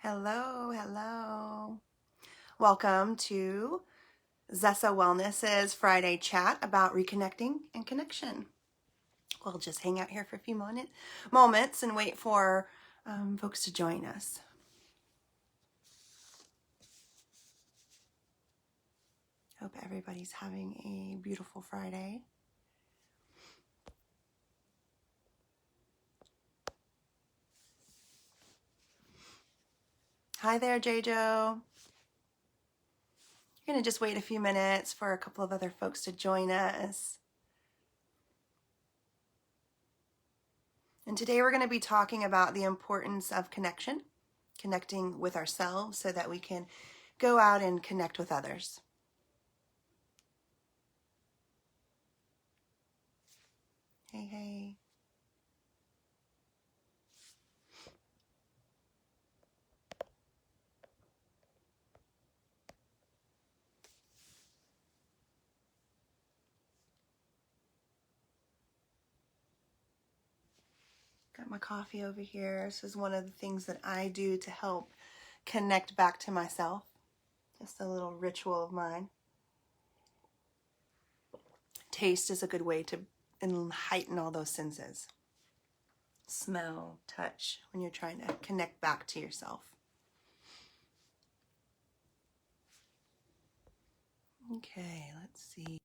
Hello, hello. Welcome to Zesa Wellness's Friday chat about reconnecting and connection. We'll just hang out here for a few moments and wait for folks to join us. Hope everybody's having a beautiful Friday. Hi there, JJo. You're going to just wait a few minutes for a couple of other folks to join us. And today we're going to be talking about the importance of connection, connecting with ourselves so that we can go out and connect with others. Hey, hey. Got my coffee over here. This is one of the things that I do to help connect back to myself. Just a little ritual of mine. Taste is a good way to heighten all those senses. Smell, touch, when you're trying to connect back to yourself. Okay, let's see.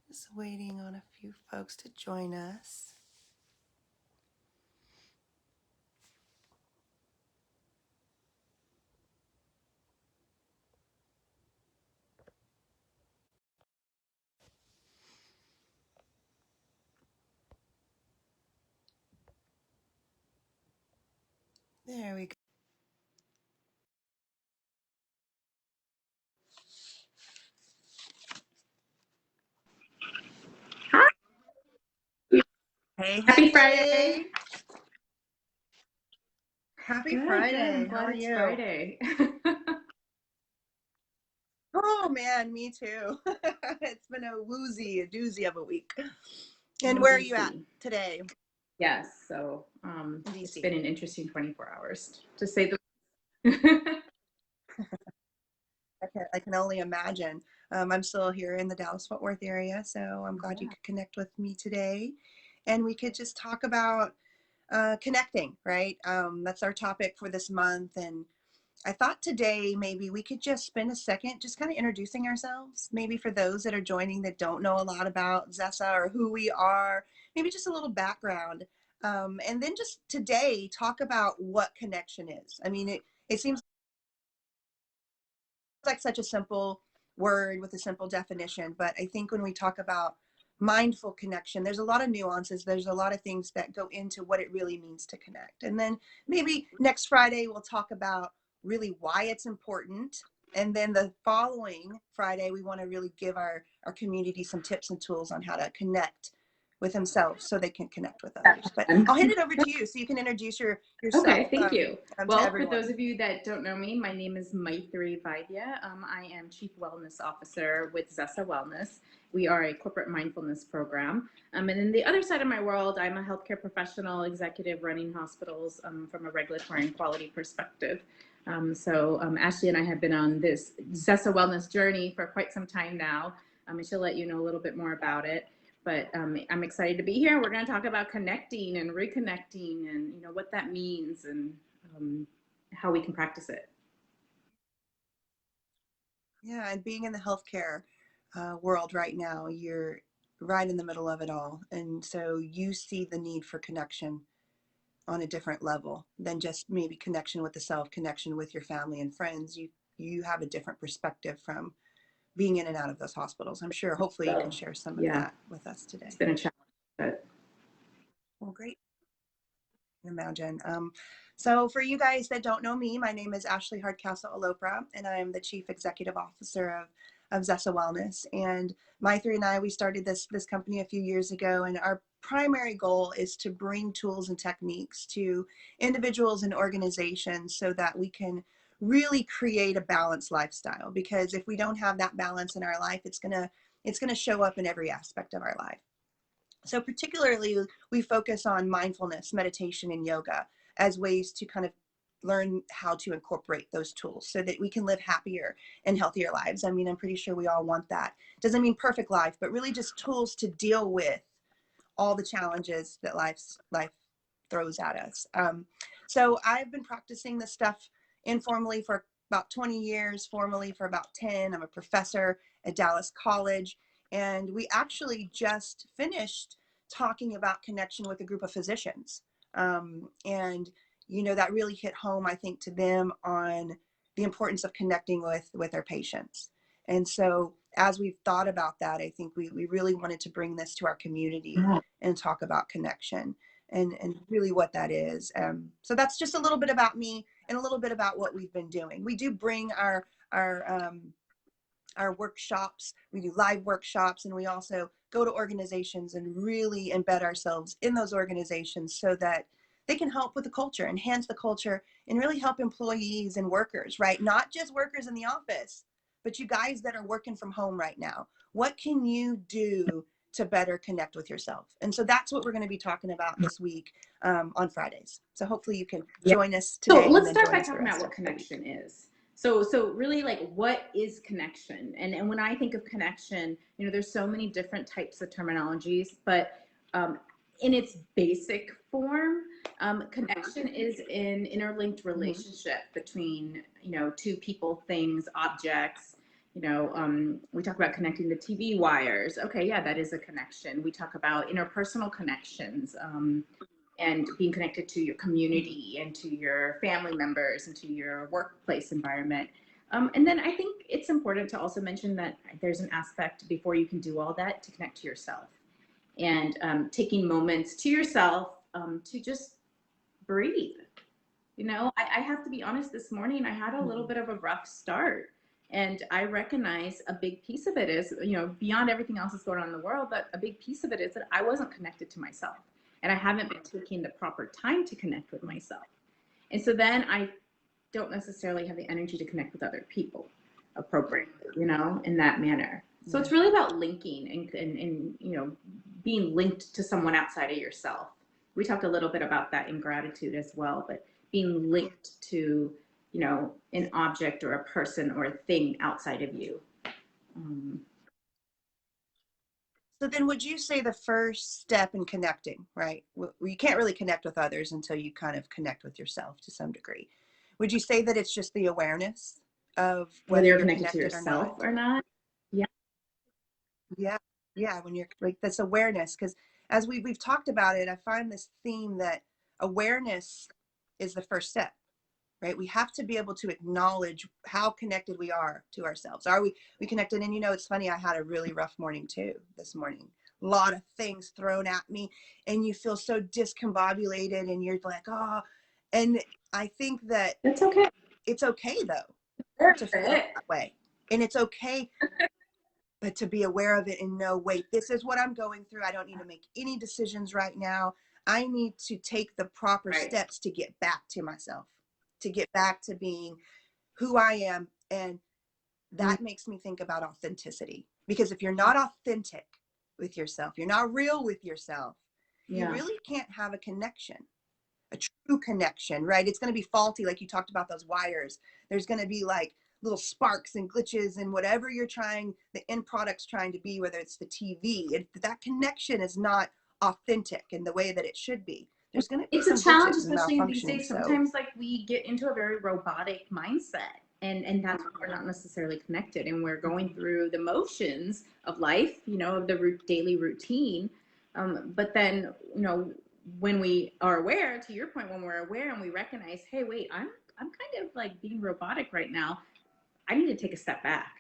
Just waiting on a few folks to join us. There we go. Hi. Hey, Happy hey. Friday. Happy Good, good. Friday. I'm How glad are it's you? Friday. Oh man, me too. It's been a doozy of a week. And Oh, where are you at DC. today? Yes, so In it's DC. been an interesting 24 hours, to say the least. I can only imagine. I'm still here in the Dallas-Fort Worth area, so I'm glad you Yeah. could connect with me today. And we could just talk about connecting, right? That's our topic for this month. And I thought today maybe we could just spend a second just kind of introducing ourselves. Maybe for those that are joining that don't know a lot about Zesa or who we are, maybe just a little background. And then just today talk about what connection is. I mean, it seems like such a simple word with a simple definition, but I think when we talk about mindful connection, there's a lot of nuances. There's a lot of things that go into what it really means to connect. And then maybe next Friday we'll talk about really why it's important. And then the following Friday, we want to really give our community some tips and tools on how to connect with themselves so they can connect with others. But I'll hand it over to you so you can introduce yourself Okay, thank you. to Well, for those everyone. of you that don't know me, my name is Maitri Vaidya. I am Chief Wellness Officer with Zesa Wellness. We are a corporate mindfulness program. And in the other side of my world, I'm a healthcare professional executive running hospitals from a regulatory and quality perspective. Ashley and I have been on this Zesa Wellness journey for quite some time now. And she'll let you know a little bit more about it. But I'm excited to be here. We're going to talk about connecting and reconnecting, and what that means, and how we can practice it. Yeah, and being in the healthcare world right now, you're right in the middle of it all. And so you see the need for connection on a different level than just maybe connection with the self, connection with your family and friends. You have a different perspective from being in and out of those hospitals. I'm sure hopefully you can So, share some of yeah, that with us it's today. been a challenge, but Well, great. Imagine. So for you guys that don't know me, my name is Ashley Hardcastle Alopra, and I am the Chief Executive Officer of Zesa Wellness. And my three and I, we started this company a few years ago, and our primary goal is to bring tools and techniques to individuals and organizations so that we can really create a balanced lifestyle. Because if we don't have that balance in our life, it's gonna show up in every aspect of our life. So particularly, we focus on mindfulness, meditation, and yoga as ways to kind of learn how to incorporate those tools so that we can live happier and healthier lives. I mean, I'm pretty sure we all want that. Doesn't mean perfect life, but really just tools to deal with all the challenges that life throws at us. So I've been practicing this stuff informally for about 20 years, formally for about 10. I'm a professor at Dallas College, and we actually just finished talking about connection with a group of physicians. And that really hit home, I think, to them on the importance of connecting with their patients. And so as we've thought about that, I think we really wanted to bring this to our community and talk about connection and really what that is. So that's just a little bit about me and a little bit about what we've been doing. We do bring our workshops. We do live workshops, and we also go to organizations and really embed ourselves in those organizations so that they can help with the culture, enhance the culture, and really help employees and workers, right? Not just workers in the office, but you guys that are working from home right now. What can you do to better connect with yourself? And so that's what we're going to be talking about this week on Fridays. So hopefully you can join us So today and let's then start join by us the talking about rest what of the week. connection is. So really, like, what is connection? And when I think of connection, there's so many different types of terminologies, but in its basic form, connection is an interlinked relationship between, two people, things, objects. We talk about connecting the TV wires. Okay, yeah, that is a connection. We talk about interpersonal connections. And being connected to your community and to your family members and to your workplace environment. And then I think it's important to also mention that there's an aspect before you can do all that to connect to yourself, and taking moments to yourself to just breathe. I have to be honest, this morning I had a little bit of a rough start. And I recognize a big piece of it is, beyond everything else that's going on in the world, but a big piece of it is that I wasn't connected to myself. And I haven't been taking the proper time to connect with myself. And so then I don't necessarily have the energy to connect with other people appropriately, in that manner. So it's really about linking and being linked to someone outside of yourself. We talked a little bit about that in gratitude as well, but being linked to, an object or a person or a thing outside of you. So then would you say the first step in connecting, right? You can't really connect with others until you kind of connect with yourself to some degree. Would you say that it's just the awareness of Whether whether you're you're connected to connected yourself or not. Yeah. Yeah. Yeah. When you're like, that's awareness. Because as we've talked about it, I find this theme that awareness is the first step, right? We have to be able to acknowledge how connected we are to ourselves. Are we connected? And it's funny, I had a really rough morning too this morning. A lot of things thrown at me, and you feel so discombobulated, and you're like, oh, and I think that That's okay. it's okay though to feel It. that way. And it's okay, but to be aware of it and know, wait, this is what I'm going through. I don't need to make any decisions right now. I need to take the proper steps to get back to myself, to get back to being who I am. And that makes me think about authenticity. Because if you're not authentic with yourself, you're not real with yourself, you really can't have a connection, a true connection, right? It's going to be faulty. Like you talked about those wires. There's going to be like little sparks and glitches and whatever the end product's trying to be, whether it's the TV, if that connection is not authentic in the way that it should be, there's going to be some It's a challenge, glitches and especially in these malfunctioning. days. Sometimes like we get into a very robotic mindset, and that's why we're not necessarily connected, and we're going through the motions of life, of the daily routine. But then, when we are aware, to your point, when we're aware and we recognize, hey, wait, I'm kind of like being robotic right now. I need to take a step back.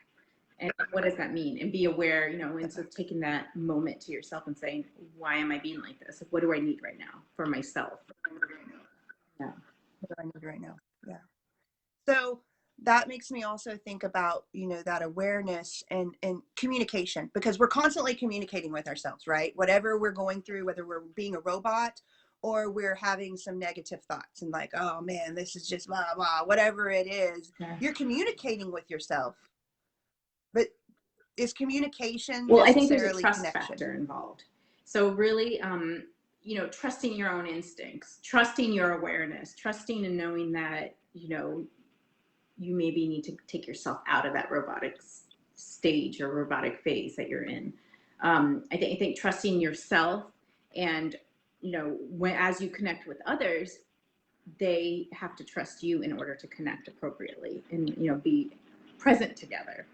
And what does that mean? And be aware, and so taking that moment to yourself and saying, why am I being like this? What do I need right now for myself? Yeah. What do I need right now? Yeah. So that makes me also think about, that awareness and communication, because we're constantly communicating with ourselves, right? Whatever we're going through, whether we're being a robot or we're having some negative thoughts and like, oh man, this is just blah, blah, whatever it is, you're communicating with yourself. But is communication Well, I think there's a necessarily trust connection? factor involved. So really, trusting your own instincts, trusting your awareness, trusting and knowing that, you maybe need to take yourself out of that robotic stage or robotic phase that you're in. I think trusting yourself, and as you connect with others, they have to trust you in order to connect appropriately and be present together,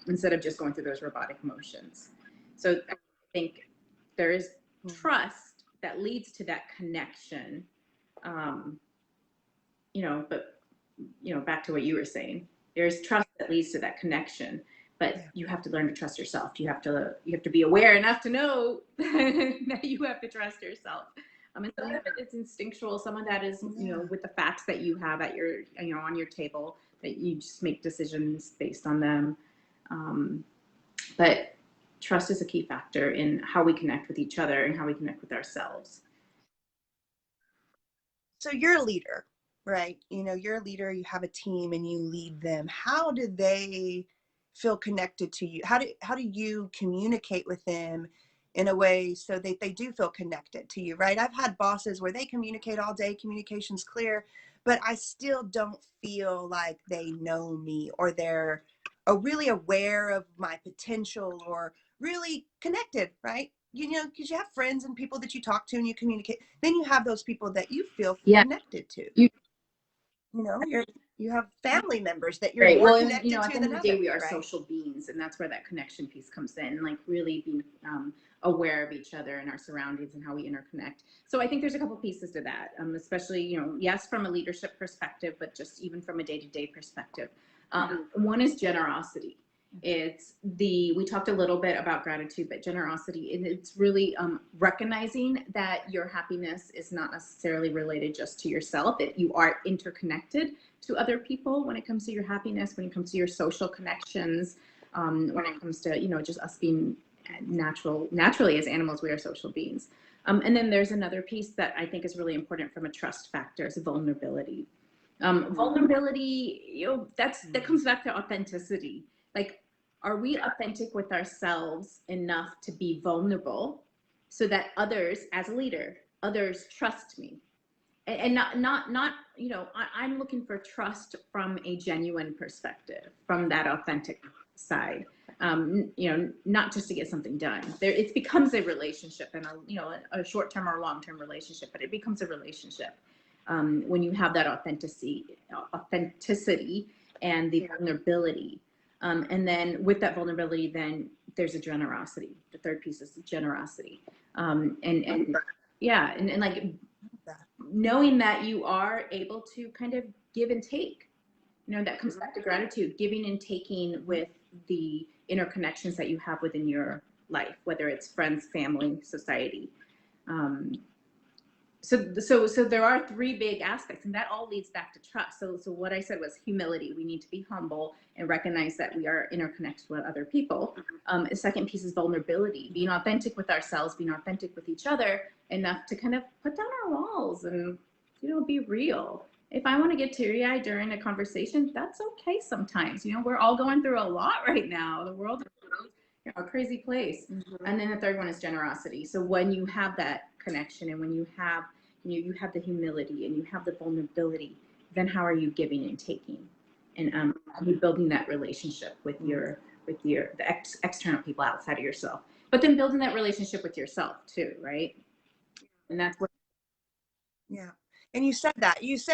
instead of just going through those robotic motions. So I think there is trust that leads to that connection. But back to what you were saying, there's trust that leads to that connection, but you have to learn to trust yourself. You have to be aware enough to know that you have to trust yourself. And some of it's instinctual. Some of that is, with the facts that you have at your, on your table, that you just make decisions based on them. But trust is a key factor in how we connect with each other and how we connect with ourselves. So you're a leader, right? You're a leader, you have a team and you lead them. How do they feel connected to you? How do you communicate with them in a way so that they do feel connected to you, right? I've had bosses where they communicate all day, communication's clear, but I still don't feel like they know me, or they're really aware of my potential, or really connected, right? Because you have friends and people that you talk to and you communicate. Then you have those people that you feel connected to. You have family members that you're more connected to at the end than of the day, others, we are right? social beings, and that's where that connection piece comes in, like really being aware of each other and our surroundings and how we interconnect. So I think there's a couple pieces to that, especially, yes, from a leadership perspective, but just even from a day-to-day perspective. One is generosity. We talked a little bit about gratitude, but generosity, and it's really recognizing that your happiness is not necessarily related just to yourself, that you are interconnected to other people when it comes to your happiness, when it comes to your social connections, when it comes to, just us being naturally as animals, we are social beings. And then there's another piece that I think is really important from a trust factor, is vulnerability. Vulnerability, that comes back to authenticity. Like, are we authentic with ourselves enough to be vulnerable so that others, as a leader, others trust me? And not I'm looking for trust from a genuine perspective, from that authentic side. Not just to get something done. It becomes a relationship, and a short-term or long-term relationship, but it becomes a relationship when you have that authenticity and the vulnerability. And then with that vulnerability, then there's a generosity. The third piece is generosity. And like knowing that you are able to kind of give and take. That comes back to gratitude, giving and taking with the interconnections that you have within your life, whether it's friends, family, society. So there are three big aspects, and that all leads back to trust. So what I said was humility. We need to be humble and recognize that we are interconnected with other people. The second piece is vulnerability, being authentic with ourselves, being authentic with each other enough to kind of put down our walls and, be real. If I want to get teary-eyed during a conversation, that's okay sometimes. We're all going through a lot right now. The world is a crazy place. And then the third one is generosity. So when you have that connection, and when you have you have the humility and you have the vulnerability, then how are you giving and taking? And are you building that relationship with the external people outside of yourself, but then building that relationship with yourself too, right? And that's what. Yeah. And you said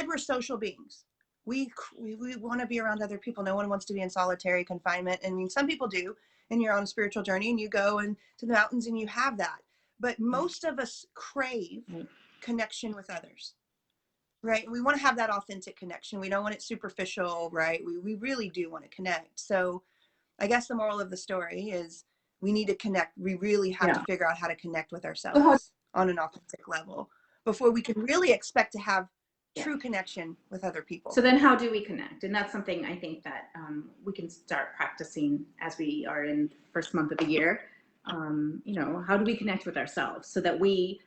we're social beings. We want to be around other people. No one wants to be in solitary confinement. I mean, some people do, and you're on a spiritual journey and you go into the mountains and you have that. But most of us crave connection with others, right? We want to have that authentic connection. We don't want it superficial, right? We really do want to connect. So I guess the moral of the story is we need to connect. We really have to figure out how to connect with ourselves on an authentic level before we can really expect to have true connection with other people. So then how do we connect? And that's something I think that we can start practicing as we are in the first month of the year. How do we connect with ourselves so that we,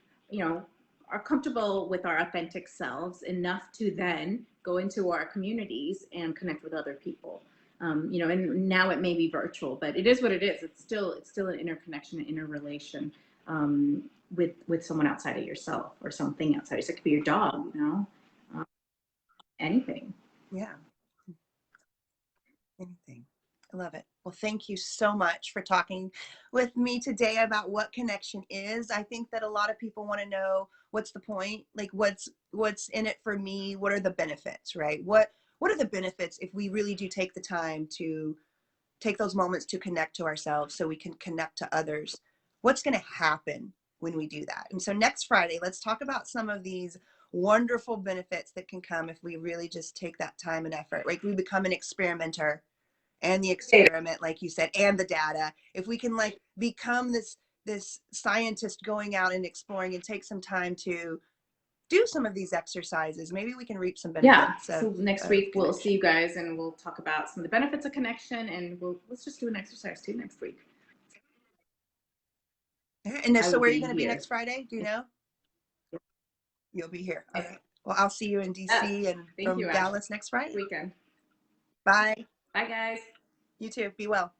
are comfortable with our authentic selves enough to then go into our communities and connect with other people? And now it may be virtual, but it is what it is. It's still an interconnection, an interrelation. with someone outside of yourself or something outside. So it could be your dog, anything. Yeah. Anything. I love it. Well, thank you so much for talking with me today about what connection is. I think that a lot of people want to know what's the point, like what's in it for me, what are the benefits, right? What are the benefits if we really do take the time to take those moments to connect to ourselves so we can connect to others? What's going to happen when we do that? And so next Friday, let's talk about some of these wonderful benefits that can come if we really just take that time and effort. Like we become an experimenter and the experiment, like you said, and the data. If we can like become this scientist going out and exploring and take some time to do some of these exercises, maybe we can reap some Yeah. benefits So next of week we'll see connection. you guys and we'll talk about some of the benefits of connection, and let's just do an exercise too next week. And I so will where are you be going to be here. next Friday? Do you know? Yeah. You'll be here. All right. Well, I'll see you in Yes. DC and Thank from you, Ash. Dallas next Friday. Weekend. Bye. Bye, guys. You too. Be well.